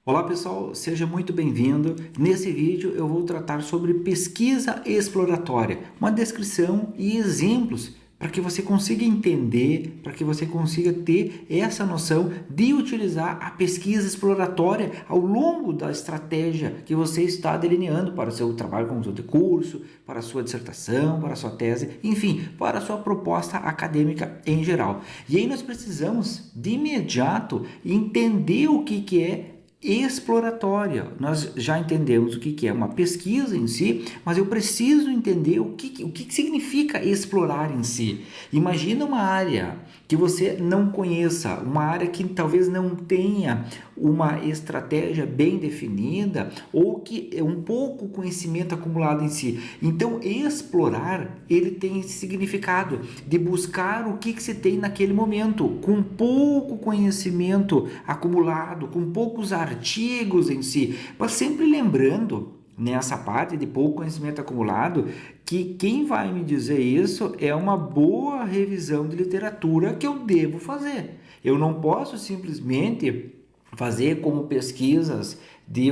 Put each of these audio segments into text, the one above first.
Olá pessoal, seja muito bem-vindo. Nesse vídeo eu vou tratar sobre pesquisa exploratória, uma descrição e exemplos para que você consiga entender, para que você consiga ter essa noção de utilizar a pesquisa exploratória ao longo da estratégia que você está delineando para o seu trabalho conclusão de curso, para a sua dissertação, para a sua tese, enfim, para a sua proposta acadêmica em geral. E aí nós precisamos de imediato entender o que é exploratória. Nós já entendemos o que é uma pesquisa em si, mas eu preciso entender o que significa explorar em si. Imagina uma área que você não conheça, uma área que talvez não tenha uma estratégia bem definida ou que é um pouco conhecimento acumulado em si. Então, explorar, ele tem esse significado de buscar o que se tem naquele momento, com pouco conhecimento acumulado, com poucos artigos em si, mas sempre lembrando nessa parte de pouco conhecimento acumulado, que quem vai me dizer isso é uma boa revisão de literatura que eu devo fazer. Eu não posso simplesmente fazer como pesquisas de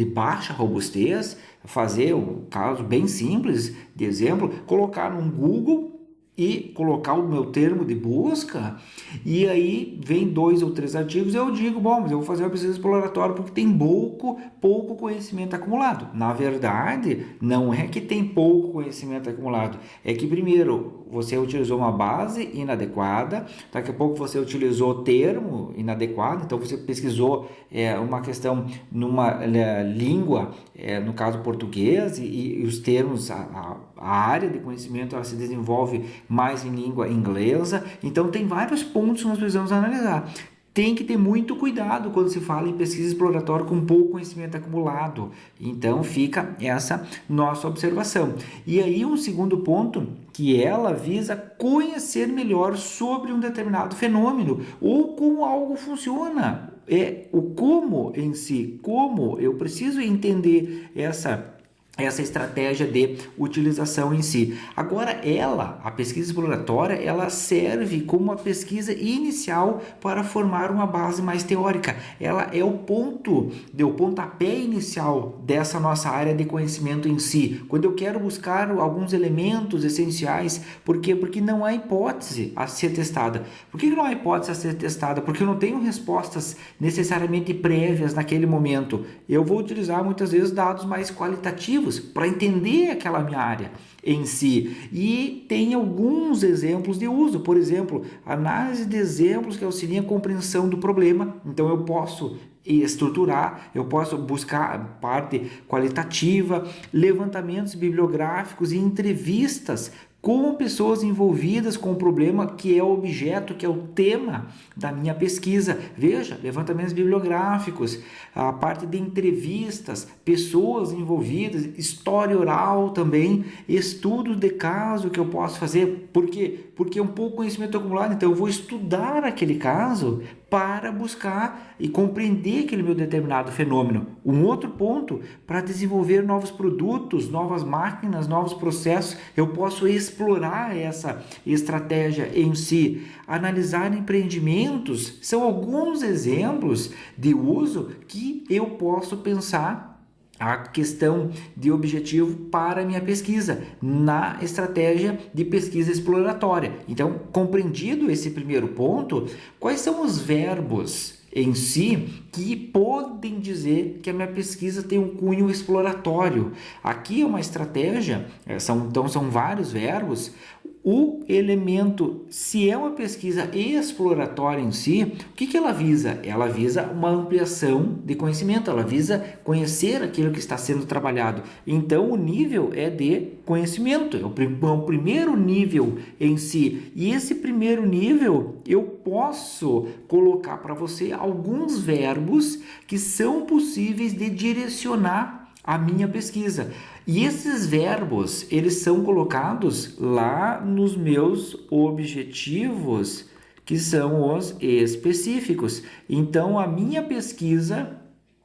baixa robustez, fazer um caso bem simples de exemplo, colocar no Google e colocar o meu termo de busca, e aí vem 2 ou 3 artigos, eu digo, bom, mas eu vou fazer uma pesquisa exploratória porque tem pouco conhecimento acumulado. Na verdade, não é que tem pouco conhecimento acumulado, é que primeiro você utilizou uma base inadequada, daqui a pouco você utilizou termo inadequado, então você pesquisou uma questão numa língua, no caso português, e os termos, a área de conhecimento ela se desenvolve mais em língua inglesa, então tem vários pontos que nós precisamos analisar. Tem que ter muito cuidado quando se fala em pesquisa exploratória com pouco conhecimento acumulado. Então fica essa nossa observação. E aí um segundo ponto, que ela visa conhecer melhor sobre um determinado fenômeno ou como algo funciona. É o como em si, como eu preciso entender essa estratégia de utilização em si. Agora a pesquisa exploratória, ela serve como uma pesquisa inicial para formar uma base mais teórica. Ela é o pontapé inicial dessa nossa área de conhecimento em si. Quando eu quero buscar alguns elementos essenciais, por quê? Porque não há hipótese a ser testada. Por que não há hipótese a ser testada? Porque eu não tenho respostas necessariamente prévias naquele momento. Eu vou utilizar muitas vezes dados mais qualitativos para entender aquela minha área em si. E tem alguns exemplos de uso, por exemplo, análise de exemplos que auxiliam a compreensão do problema. Então eu posso estruturar, eu posso buscar parte qualitativa, levantamentos bibliográficos e entrevistas com pessoas envolvidas com o problema que é o objeto, que é o tema da minha pesquisa. Veja, levantamentos bibliográficos, a parte de entrevistas, pessoas envolvidas, história oral também, estudos de caso que eu posso fazer. Por quê? Porque é um pouco conhecimento acumulado, então eu vou estudar aquele caso para buscar e compreender aquele meu determinado fenômeno. Um outro ponto, para desenvolver novos produtos, novas máquinas, novos processos, eu posso explorar essa estratégia em si. Analisar empreendimentos são alguns exemplos de uso que eu posso pensar a questão de objetivo para a minha pesquisa, na estratégia de pesquisa exploratória. Então, compreendido esse primeiro ponto, quais são os verbos em si que podem dizer que a minha pesquisa tem um cunho exploratório? Aqui é uma estratégia, são vários verbos. O elemento, se é uma pesquisa exploratória em si, o que ela visa? Ela visa uma ampliação de conhecimento, ela visa conhecer aquilo que está sendo trabalhado. Então, o nível é de conhecimento, é o primeiro nível em si. E esse primeiro nível, eu posso colocar para você alguns verbos que são possíveis de direcionar a minha pesquisa. E esses verbos, eles são colocados lá nos meus objetivos, que são os específicos. Então, a minha pesquisa,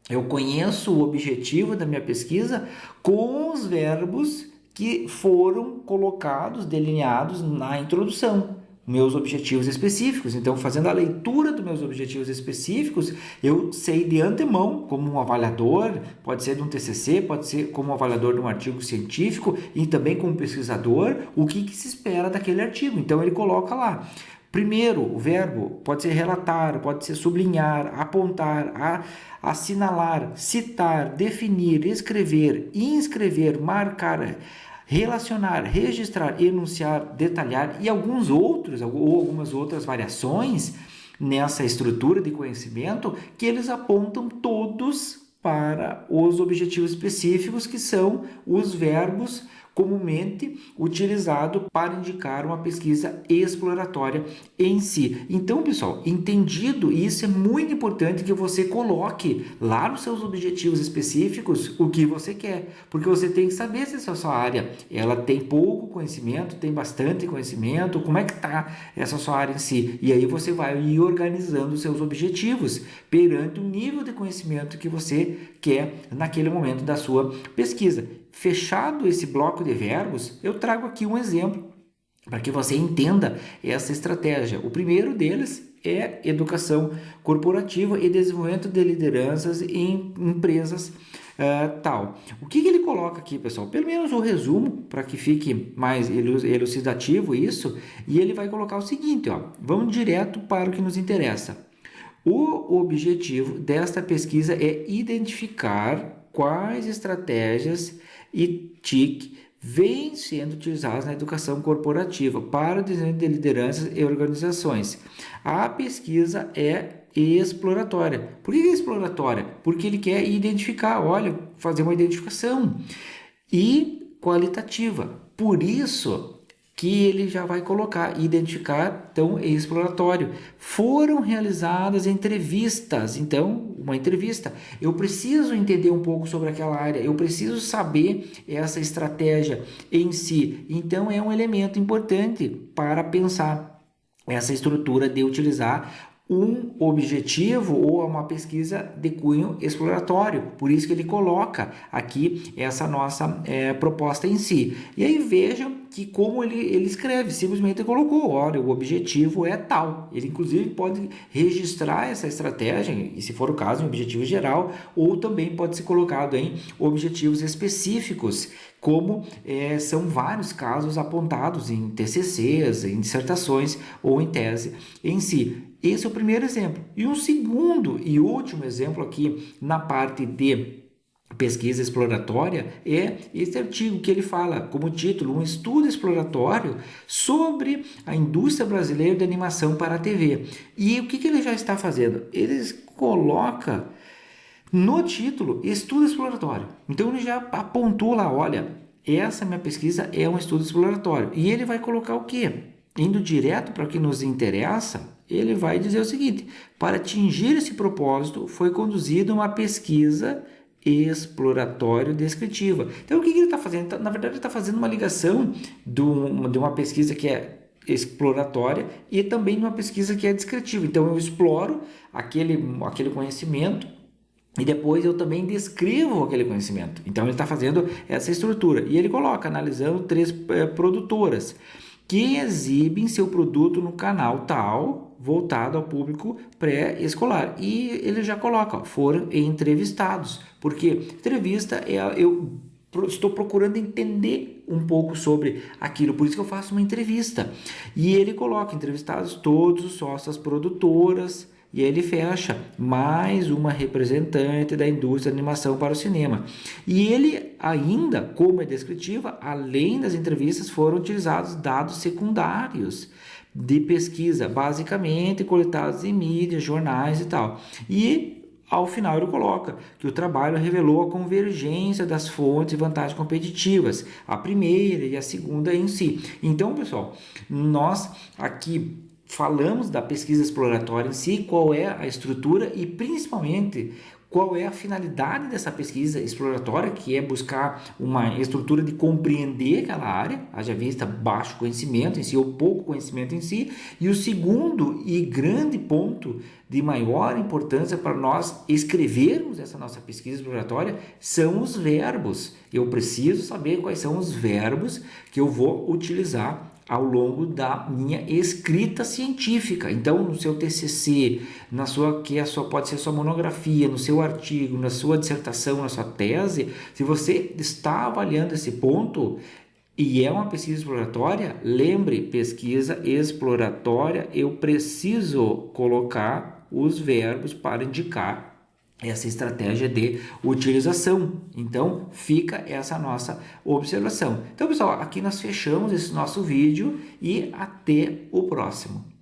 eu conheço o objetivo da minha pesquisa com os verbos que foram colocados, delineados na introdução. meus objetivos específicos. Então, fazendo a leitura dos meus objetivos específicos, eu sei de antemão, como um avaliador, pode ser de um TCC, pode ser como um avaliador de um artigo científico e também como pesquisador, o que se espera daquele artigo. Então, ele coloca lá. Primeiro, o verbo pode ser relatar, pode ser sublinhar, apontar, assinalar, citar, definir, escrever, inscrever, marcar, relacionar, registrar, enunciar, detalhar e alguns outros ou algumas outras variações nessa estrutura de conhecimento que eles apontam todos para os objetivos específicos, que são os verbos comumente utilizado para indicar uma pesquisa exploratória em si. Então, pessoal, entendido isso, é muito importante que você coloque lá nos seus objetivos específicos o que você quer, porque você tem que saber se essa sua área ela tem pouco conhecimento, tem bastante conhecimento, como é que está essa sua área em si, e aí você vai ir organizando os seus objetivos perante o nível de conhecimento que você quer naquele momento da sua pesquisa. Fechado esse bloco de verbos, eu trago aqui um exemplo para que você entenda essa estratégia. O primeiro deles é educação corporativa e desenvolvimento de lideranças em empresas tal. O que ele coloca aqui, pessoal? Pelo menos o resumo, para que fique mais elucidativo isso, e ele vai colocar o seguinte, ó, vamos direto para o que nos interessa. O objetivo desta pesquisa é identificar quais estratégias e TIC vêm sendo utilizadas na educação corporativa para o desenvolvimento de lideranças e organizações. A pesquisa é exploratória. Por que é exploratória? Porque ele quer identificar, olha, fazer uma identificação, e qualitativa. Por isso que ele já vai colocar, identificar, então, exploratório. Foram realizadas entrevistas, então, uma entrevista. Eu preciso entender um pouco sobre aquela área, eu preciso saber essa estratégia em si. Então, é um elemento importante para pensar essa estrutura de utilizar um objetivo ou uma pesquisa de cunho exploratório. Por isso que ele coloca aqui essa nossa proposta em si. E aí vejam que como ele escreve, simplesmente colocou, olha, o objetivo é tal. Ele inclusive pode registrar essa estratégia, e se for o caso, em objetivo geral, ou também pode ser colocado em objetivos específicos, como são vários casos apontados em TCCs, em dissertações ou em tese em si. Esse é o primeiro exemplo. E um segundo e último exemplo aqui na parte de pesquisa exploratória é esse artigo que ele fala como título, um estudo exploratório sobre a indústria brasileira de animação para a TV. E o que ele já está fazendo? Ele coloca no título estudo exploratório. Então ele já apontou lá, olha, essa minha pesquisa é um estudo exploratório. E ele vai colocar o quê? Indo direto para o que nos interessa, ele vai dizer o seguinte: para atingir esse propósito foi conduzida uma pesquisa exploratório descritiva. Então, o que ele está fazendo? Na verdade, ele está fazendo uma ligação de uma pesquisa que é exploratória e também de uma pesquisa que é descritiva. Então, eu exploro aquele conhecimento e depois eu também descrevo aquele conhecimento. Então, ele está fazendo essa estrutura. E ele coloca, analisando 3 produtoras que exibem seu produto no canal tal, voltado ao público pré-escolar. E ele já coloca, foram entrevistados, porque entrevista eu estou procurando entender um pouco sobre aquilo, por isso que eu faço uma entrevista. E ele coloca, entrevistados todos os sócios produtoras, e aí ele fecha, mais uma representante da indústria de animação para o cinema. E ele ainda, como é descritiva, além das entrevistas, foram utilizados dados secundários de pesquisa, basicamente coletados em mídias, jornais e tal. E ao final ele coloca que o trabalho revelou a convergência das fontes e vantagens competitivas, a primeira e a segunda em si. Então, pessoal, nós aqui falamos da pesquisa exploratória em si, qual é a estrutura e principalmente qual é a finalidade dessa pesquisa exploratória, que é buscar uma estrutura de compreender aquela área, haja vista baixo conhecimento em si ou pouco conhecimento em si. E o segundo e grande ponto de maior importância para nós escrevermos essa nossa pesquisa exploratória são os verbos. Eu preciso saber quais são os verbos que eu vou utilizar ao longo da minha escrita científica. Então, no seu TCC, pode ser sua monografia, no seu artigo, na sua dissertação, na sua tese, se você está avaliando esse ponto e é uma pesquisa exploratória, lembre, pesquisa exploratória, eu preciso colocar os verbos para indicar essa estratégia de utilização. Então, fica essa nossa observação. Então, pessoal, aqui nós fechamos esse nosso vídeo e até o próximo.